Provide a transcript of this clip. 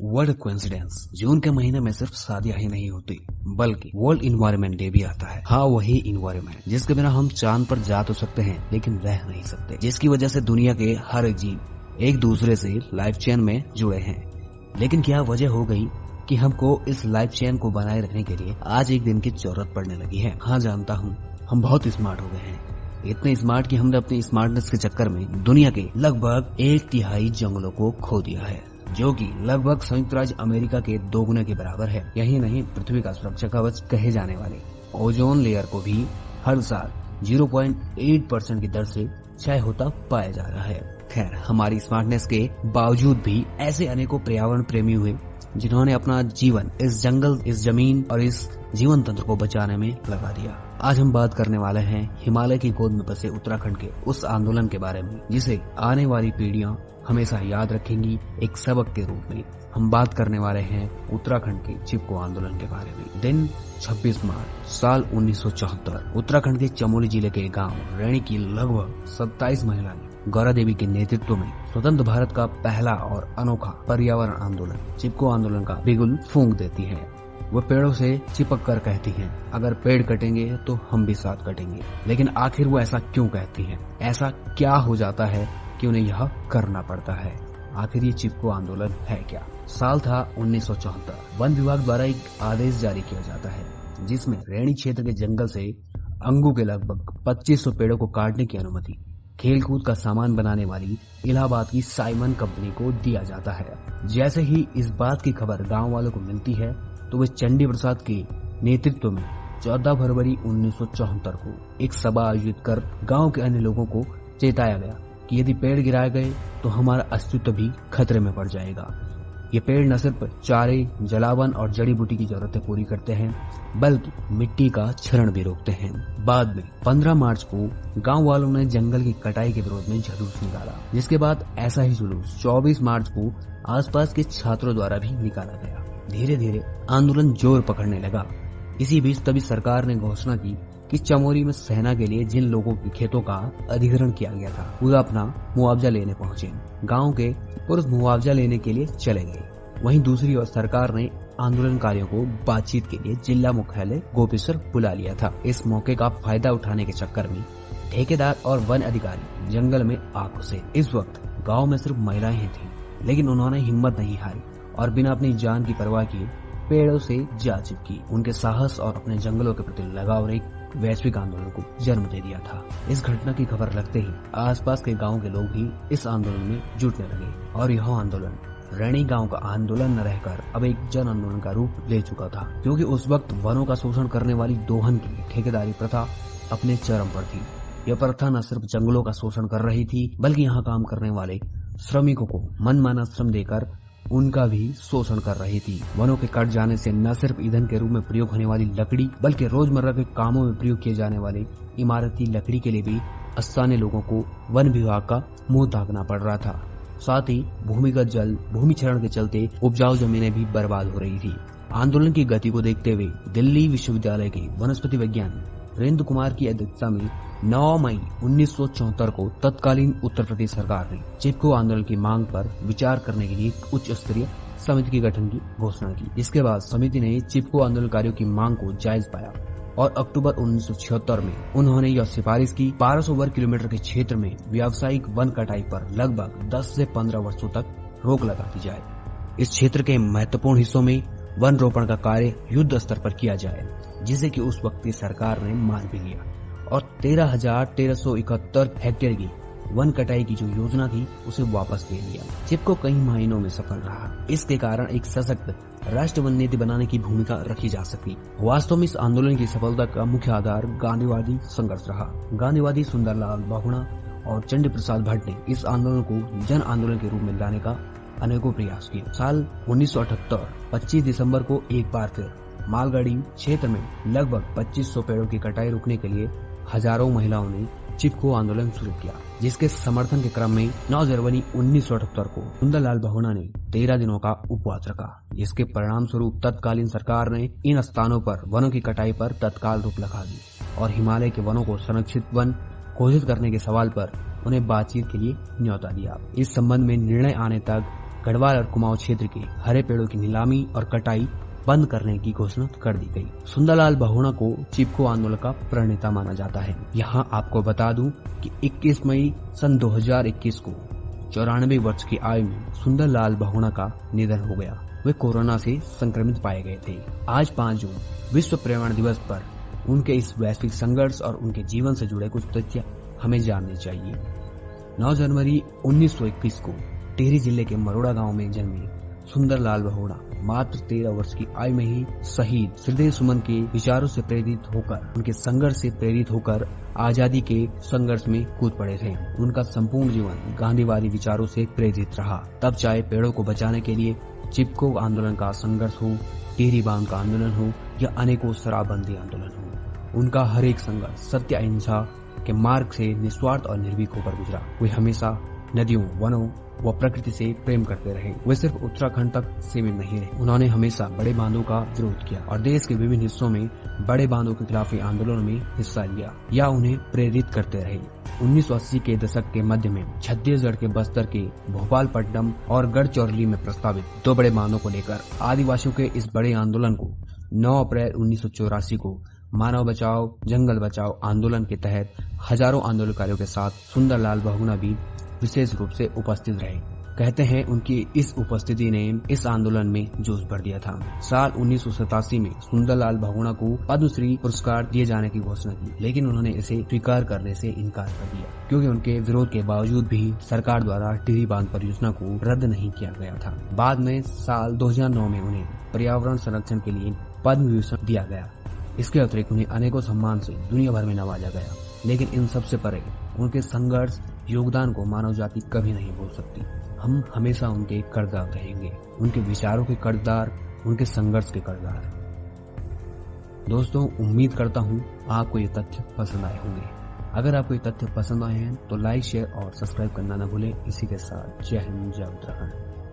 World coincidence, जून के महीने में सिर्फ शादियां ही नहीं होती बल्कि वर्ल्ड इन्वायरमेंट डे भी आता है। हाँ, वही इन्वायरमेंट जिसके बिना हम चांद पर जा तो सकते हैं लेकिन रह नहीं सकते, जिसकी वजह से दुनिया के हर एक जीव एक दूसरे से लाइफ चेन में जुड़े हैं। लेकिन क्या वजह हो गई कि हमको इस लाइफ चेन को बनाए रखने के लिए आज एक दिन की जरूरत पड़ने लगी है। हाँ, जानता हूँ हम बहुत स्मार्ट हो गए हैं, इतने स्मार्ट कि हमने अपनी स्मार्टनेस के चक्कर में दुनिया के लगभग 1/3 जंगलों को खो दिया है, जो कि लगभग संयुक्त राज्य अमेरिका के 2 गुने के बराबर है। यही नहीं, पृथ्वी का सुरक्षा कवच कहे जाने वाले ओजोन लेयर को भी हर साल 0.8% की दर से क्षय होता पाया जा रहा है। खैर, हमारी स्मार्टनेस के बावजूद भी ऐसे अनेकों पर्यावरण प्रेमी हुए जिन्होंने अपना जीवन इस जंगल, इस जमीन और इस जीवन तंत्र को बचाने में लगा दिया। आज हम बात करने वाले हैं हिमालय की गोद में बसे उत्तराखंड के उस आंदोलन के बारे में जिसे आने वाली पीढ़ियां हमेशा याद रखेंगी एक सबक के रूप में। हम बात करने वाले हैं उत्तराखंड के चिपको आंदोलन के बारे में। दिन 26 मार्च साल 1974 उत्तराखंड के चमोली जिले के गांव रैणी की लगभग 27 महिलाएं गौरा देवी के नेतृत्व में स्वतंत्र भारत का पहला और अनोखा पर्यावरण आंदोलन चिपको आंदोलन का बिगुल फूंक देती है। वो पेड़ों से चिपक कर कहती हैं, अगर पेड़ कटेंगे तो हम भी साथ कटेंगे। लेकिन आखिर वो ऐसा क्यों कहती हैं? ऐसा क्या हो जाता है कि उन्हें यह करना पड़ता है? आखिर ये चिपको आंदोलन है क्या? साल था 1974। वन विभाग द्वारा एक आदेश जारी किया जाता है जिसमें रैणी क्षेत्र के जंगल से अंगू के लगभग 2500 पेड़ों को काटने की अनुमति खेलकूद का सामान बनाने वाली इलाहाबाद की साइमन कंपनी को दिया जाता है। जैसे ही इस बात की खबर गांव वालों को मिलती है तो वे चंडी प्रसाद के नेतृत्व में 14 फरवरी 1974 को एक सभा आयोजित कर गांव के अन्य लोगों को चेताया गया कि यदि पेड़ गिराए गए तो हमारा अस्तित्व भी खतरे में पड़ जाएगा। ये पेड़ न सिर्फ चारे, जलावन और जड़ी बूटी की जरूरतें पूरी करते हैं बल्कि मिट्टी का क्षरण भी रोकते हैं। बाद में 15 मार्च को गांव वालों ने जंगल की कटाई के विरोध में जुलूस निकाला, जिसके बाद ऐसा ही जुलूस 24 मार्च को आसपास के छात्रों द्वारा भी निकाला गया। धीरे धीरे आंदोलन जोर पकड़ने लगा। इसी बीच तभी सरकार ने घोषणा की कि चमोली में सेना के लिए जिन लोगों के खेतों का अधिग्रहण किया गया था वो अपना मुआवजा लेने पहुंचे। गांव के पुरुष मुआवजा लेने के लिए चले गए। वहीं दूसरी ओर सरकार ने आंदोलनकारियों को बातचीत के लिए जिला मुख्यालय गोपेश्वर बुला लिया था। इस मौके का फायदा उठाने के चक्कर में ठेकेदार और वन अधिकारी जंगल में आ घुसे। इस वक्त गाँव में सिर्फ महिलाएं ही थी, लेकिन उन्होंने हिम्मत नहीं हारी और बिना अपनी जान की परवाह किए पेड़ों से जा चिपकी। उनके साहस और अपने जंगलों के प्रति लगाव ने वैश्विक आंदोलन को जन्म दे दिया था। इस घटना की खबर लगते ही आसपास के गांव के लोग भी इस आंदोलन में जुटने लगे और यह आंदोलन रैणी गांव का आंदोलन न रहकर अब एक जन आंदोलन का रूप ले चुका था, क्योंकि उस वक्त वनों का शोषण करने वाली दोहन की ठेकेदारी प्रथा अपने चरम पर थी। यह प्रथा न सिर्फ जंगलों का शोषण कर रही थी बल्कि यहाँ काम करने वाले श्रमिकों को मनमाना श्रम देकर उनका भी शोषण कर रही थी। वनों के कट जाने से न सिर्फ ईंधन के रूप में प्रयोग होने वाली लकड़ी बल्कि रोजमर्रा के कामों में प्रयोग किए जाने वाले इमारती लकड़ी के लिए भी स्थानीय लोगों को वन विभाग का मुंह ताकना पड़ रहा था। साथ ही भूमिगत जल, भूमि क्षरण के चलते उपजाऊ जमीनें भी बर्बाद हो रही थी। आंदोलन की गति को देखते हुए दिल्ली विश्वविद्यालय के वनस्पति वैज्ञानिक वीरेंद्र कुमार की अध्यक्षता में 9 मई 1974 को तत्कालीन उत्तर प्रदेश सरकार ने चिपको आंदोलन की मांग पर विचार करने के लिए उच्च स्तरीय समिति के गठन की घोषणा की। इसके बाद समिति ने चिपको आंदोलनकारियों की मांग को जायज पाया और अक्टूबर 1976 में उन्होंने यह सिफारिश की 1200 वर्ग किलोमीटर के क्षेत्र में व्यावसायिक वन कटाई पर लगभग 10 से 15 वर्षों तक रोक लगा दी जाए। इस क्षेत्र के महत्वपूर्ण हिस्सों में वन रोपण का कार्य युद्ध स्तर पर किया जाए, जिसे कि उस वक्त की सरकार ने मान भी लिया और 13,1371 हेक्टेयर की वन कटाई की जो योजना थी उसे वापस ले लिया। चिपको कई महीनों में सफल रहा। इसके कारण एक सशक्त राष्ट्र वन नीति बनाने की भूमिका रखी जा सकी। वास्तव में इस आंदोलन की सफलता का मुख्य आधार गांधीवादी संघर्ष रहा। गांधीवादी सुंदरलाल बहुगुणा और चंडी प्रसाद भट्ट ने इस आंदोलन को जन आंदोलन के रूप में लाने का अनेकों प्रयास किए। साल 1978 25 दिसंबर को एक बार फिर मालगाड़ी क्षेत्र में लगभग 2500 पेड़ों की कटाई रोकने के लिए हजारों महिलाओं ने चिपको आंदोलन शुरू किया, जिसके समर्थन के क्रम में 9 जनवरी 1978 को सुंदरलाल बहुगुणा ने 13 दिनों का उपवास रखा, जिसके परिणाम स्वरूप तत्कालीन सरकार ने इन स्थानों पर वनों की कटाई पर तत्काल रोक लगा दी और हिमालय के वनों को संरक्षित वन घोषित करने के सवाल पर उन्हें बातचीत के लिए न्योता दिया। इस संबंध में निर्णय आने तक गढ़वाल और कुमाऊं क्षेत्र के हरे पेड़ों की नीलामी और कटाई बंद करने की घोषणा कर दी गई। सुंदरलाल बहुगुणा को चिपको आंदोलन का प्रणेता माना जाता है। यहाँ आपको बता दूं कि 21 मई सन 2021 को 94 वर्ष की आयु में सुंदरलाल बहुगुणा का निधन हो गया। वे कोरोना से संक्रमित पाए गए थे। आज 5 जून विश्व पर्यावरण दिवस पर उनके इस वैश्विक संघर्ष और उनके जीवन से जुड़े कुछ तथ्य हमें जानने चाहिए। 9 जनवरी 1921 को टिहरी जिले के मरोड़ा गांव में जन्मे सुंदरलाल बहुगुणा मात्र 13 वर्ष की आयु में ही शहीद श्रीदेव सुमन के विचारों से प्रेरित होकर, उनके संघर्ष से प्रेरित होकर आजादी के संघर्ष में कूद पड़े थे। उनका संपूर्ण जीवन गांधीवादी विचारों से प्रेरित रहा। तब चाहे पेड़ों को बचाने के लिए चिपको आंदोलन का संघर्ष हो, टिहरी बांध का आंदोलन हो या अनेकों शराबबंदी आंदोलन हो, उनका हर एक संघर्ष सत्य अहिंसा के मार्ग से निस्वार्थ और निर्भीक होकर गुजरा। वे हमेशा नदियों, वनों व प्रकृति से प्रेम करते रहे। वे सिर्फ उत्तराखंड तक सीमित नहीं रहे। उन्होंने हमेशा बड़े बांधों का विरोध किया और देश के विभिन्न हिस्सों में बड़े बांधों के खिलाफ आंदोलनों में हिस्सा लिया या उन्हें प्रेरित करते रहे। 1980 के दशक के मध्य में छत्तीसगढ़ के बस्तर के भोपालपट्टनम और गढ़चिरौली में प्रस्तावित 2 बड़े बांधों को लेकर आदिवासियों के इस बड़े आंदोलन को 9 अप्रैल 1984 को मानव बचाओ जंगल बचाओ आंदोलन के तहत हजारों आंदोलनकारियों के साथ सुंदरलाल बहुगुणा भी विशेष रूप से उपस्थित रहे। कहते हैं उनकी इस उपस्थिति ने इस आंदोलन में जोश भर दिया था। साल 1987 में सुंदरलाल बहुगुणा को पद्मश्री पुरस्कार दिए जाने की घोषणा की, लेकिन उन्होंने इसे स्वीकार करने से इनकार कर दिया क्योंकि उनके विरोध के बावजूद भी सरकार द्वारा टिहरी बांध परियोजना को रद्द नहीं किया गया था। बाद में साल 2009 में उन्हें पर्यावरण संरक्षण के लिए पद्म विभूषण दिया गया। इसके अतिरिक्त उन्हें अनेकों सम्मान से दुनिया भर में नवाजा गया। लेकिन इन सबसे परे उनके संघर्ष योगदान को मानव जाति कभी नहीं भूल सकती। हम हमेशा उनके कर्जदार रहेंगे, उनके विचारों के कर्जदार, उनके संघर्ष के कर्जदार। दोस्तों, उम्मीद करता हूँ आपको ये तथ्य पसंद आए होंगे। अगर आपको ये तथ्य पसंद आए हैं तो लाइक, शेयर और सब्सक्राइब करना न भूलें। इसी के साथ जय हिंद, जय उत्तराखंड।